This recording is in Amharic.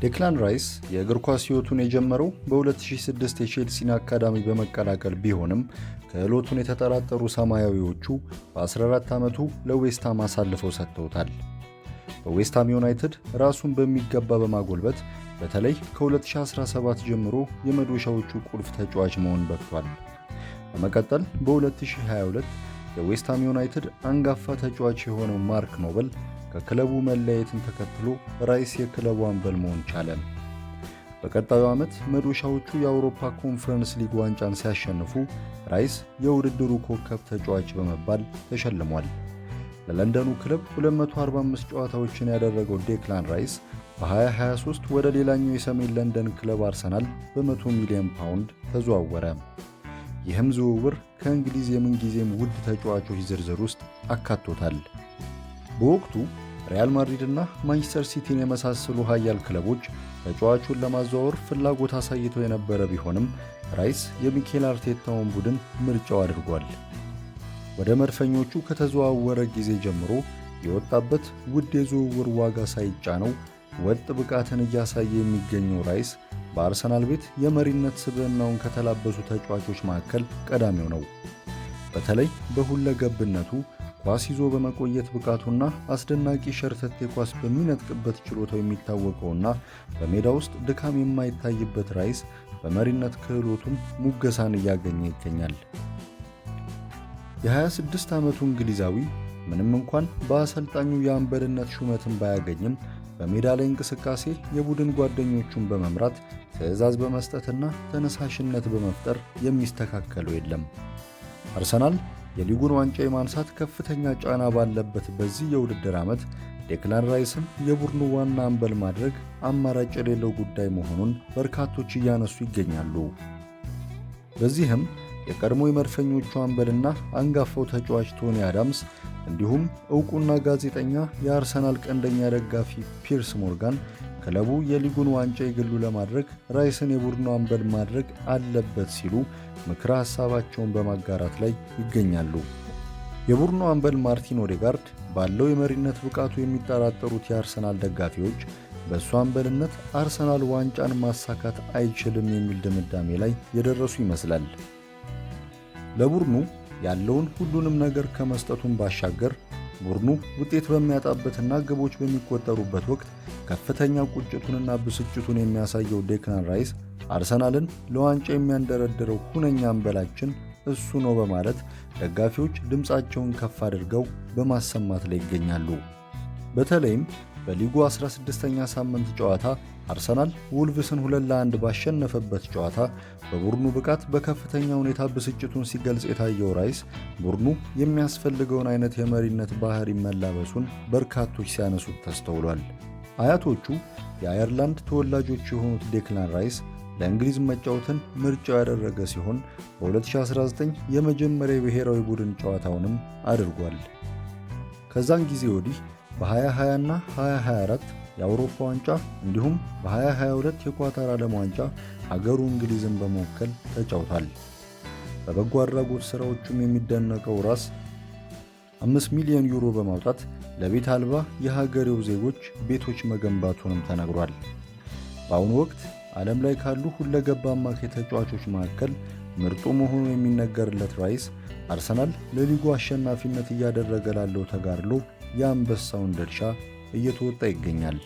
ዴክላን ራይስ የእግር ኳስ ሕይወቱን የጀመረው በ2006 የቼልሲን አካዳሚ በመቀላቀል ቢሆንም ክህሎቱን የተጠራጠሩ ሰማያዊዎቹ በ14 ዓመቱ ለዌስትሃም አሳልፈው ሰጥተውታል። በዌስትሃም ዩናይትድ ራሱን በሚገባ በማጎልበት በተለይ ከ2017 ጀምሮ የመዶሻዎቹ ቁልፍ ተጫዋች መሆን በቅቷል። በመቀጠል በ2022 የዌስትሃም ዩናይትድ አንጋፋ ተጫዋች የሆነው ማርክ ኖበል ከክለቡ መለያየትን ተከትሎ ራይስ የክለቡ አምበል መሆን ቻለ። በቀጣዩ ዓመት መዶሻዎቹ የአውሮፓ ኮንፈረንስ ሊግ ዋንጫን ሲያሸንፉ ራይስ የውድድሩ ኮከብ ተጫዋች በመባል ተሸልሟል። ለለንደኑ ክለብ 245 ጨዋታዎችን ያደረገው ዴክላን ራይስ በ2023 ወደ ሌላኛው የሰሜን ለንደን ክለብ አርሰናል በ100 ሚሊዮን ፓውንድ ተዘዋወረ። ይህም ዝውውር ከእንግሊዝ የምንጊዜም ውድ ተጫዋቾች ዝርዝር ውስጥ አካቶታል። በወቅቱ ሪያል ማድሪድ እና ማንቸስተር ሲቲን የመሳሰሉ ኃያል ክለቦች ተጫዋቹን ለማዘዋወር ፍላጎት አሳይተው የነበረ ቢሆንም ራይስ የሚኬል አርቴታውን ቡድን ምርጫው አድርጓል። ወደ መድፈኞቹ ከተዘዋወረ ጊዜ ጀምሮ የወጣበት ውድ የዝውውር ዋጋ ሳይጫነው ወጥ ብቃትን እያሳየ የሚገኘው ራይስ በአርሰናል ቤት የመሪነት ስብዕናውን ከተላበሱ ተጫዋቾች መካከል ቀዳሚው ነው። በተለይ በሁለገብነቱ ኳስ ይዞ በመቆየት ብቃቱና አስደናቂ ሸርተቴ ኳስ በሚነጥቅበት ችሎታው የሚታወቀውና በሜዳ ውስጥ ድካም የማይታይበት ራይስ በመሪነት ክህሎቱም ሙገሳን እያገኘ ይገኛል። የ26 ዓመቱ እንግሊዛዊ ምንም እንኳን በአሰልጣኙ የአምበልነት ሹመትን ባያገኝም በሜዳ ላይ እንቅስቃሴ የቡድን ጓደኞቹን በመምራት ትዕዛዝ በመስጠትና ተነሳሽነት በመፍጠር የሚስተካከለው የለም። አርሰናል የሊጉን ዋንጫ የማንሳት ከፍተኛ ጫና ባለበት በዚህ የውድድር ዓመት ዴክላን ራይስን የቡድኑ ዋና አምበል ማድረግ አማራጭ የሌለው ጉዳይ መሆኑን በርካቶች እያነሱ ይገኛሉ። በዚህም የቀድሞ የመድፈኞቹ አምበልና አንጋፋው ተጫዋች ቶኒ አዳምስ እንዲሁም ዕውቁና ጋዜጠኛ የአርሰናል ቀንደኛ ደጋፊ ፒርስ ሞርጋን ክለቡ የሊጉን ዋንጫ የግሉ ለማድረግ ራይስን የቡድኑ አምበል ማድረግ አለበት ሲሉ ምክረ ሐሳባቸውን በማጋራት ላይ ይገኛሉ። የቡድኑ አምበል ማርቲን ኦዴጋርድ ባለው የመሪነት ብቃቱ የሚጠራጠሩት የአርሰናል ደጋፊዎች በእሱ አምበልነት አርሰናል ዋንጫን ማሳካት አይችልም የሚል ድምዳሜ ላይ የደረሱ ይመስላል። ለቡድኑ ያለውን ሁሉንም ነገር ከመስጠቱን ባሻገር ቡድኑ ውጤት በሚያጣበትና ግቦች በሚቆጠሩበት ወቅት ከፍተኛ ቁጭቱንና ብስጭቱን የሚያሳየው ዴክላን ራይስ አርሰናልን ለዋንጫ የሚያንደረድረው ሁነኛ አምበላችን እሱ ነው በማለት ደጋፊዎች ድምፃቸውን ከፍ አድርገው በማሰማት ላይ ይገኛሉ። በተለይም በሊጉ 16ኛ ሳምንት ጨዋታ አርሰናል ውልቭስን 2-1 ባሸነፈበት ጨዋታ በቡድኑ ብቃት በከፍተኛ ሁኔታ ብስጭቱን ሲገልጽ የታየው ራይስ ቡድኑ የሚያስፈልገውን አይነት የመሪነት ባህሪ መላበሱን በርካቶች ሲያነሱት ተስተውሏል። አያቶቹ የአየርላንድ ተወላጆች የሆኑት ዴክላን ራይስ ለእንግሊዝ መጫወትን ምርጫው ያደረገ ሲሆን በ2019 የመጀመሪያ የብሔራዊ ቡድን ጨዋታውንም አድርጓል። ከዛን ጊዜ ወዲህ በ2020 እና 2024 የአውሮፓ ዋንጫ እንዲሁም በ2022 የኳታር ዓለም ዋንጫ ሀገሩ እንግሊዝን በመወከል ተጫውቷል። በበጎ አድራጎት ሥራዎቹም የሚደነቀው ራስ 5 ሚሊዮን ዩሮ በማውጣት ለቤት አልባ የሀገሬው ዜጎች ቤቶች መገንባቱንም ተነግሯል። በአሁኑ ወቅት ዓለም ላይ ካሉ ሁለገብ አማካይ ተጫዋቾች መካከል ምርጡ መሆኑ የሚነገርለት ራይስ አርሰናል ለሊጉ አሸናፊነት እያደረገ ላለው ተጋድሎ የአንበሳውን ድርሻ እየተወጣ ይገኛል።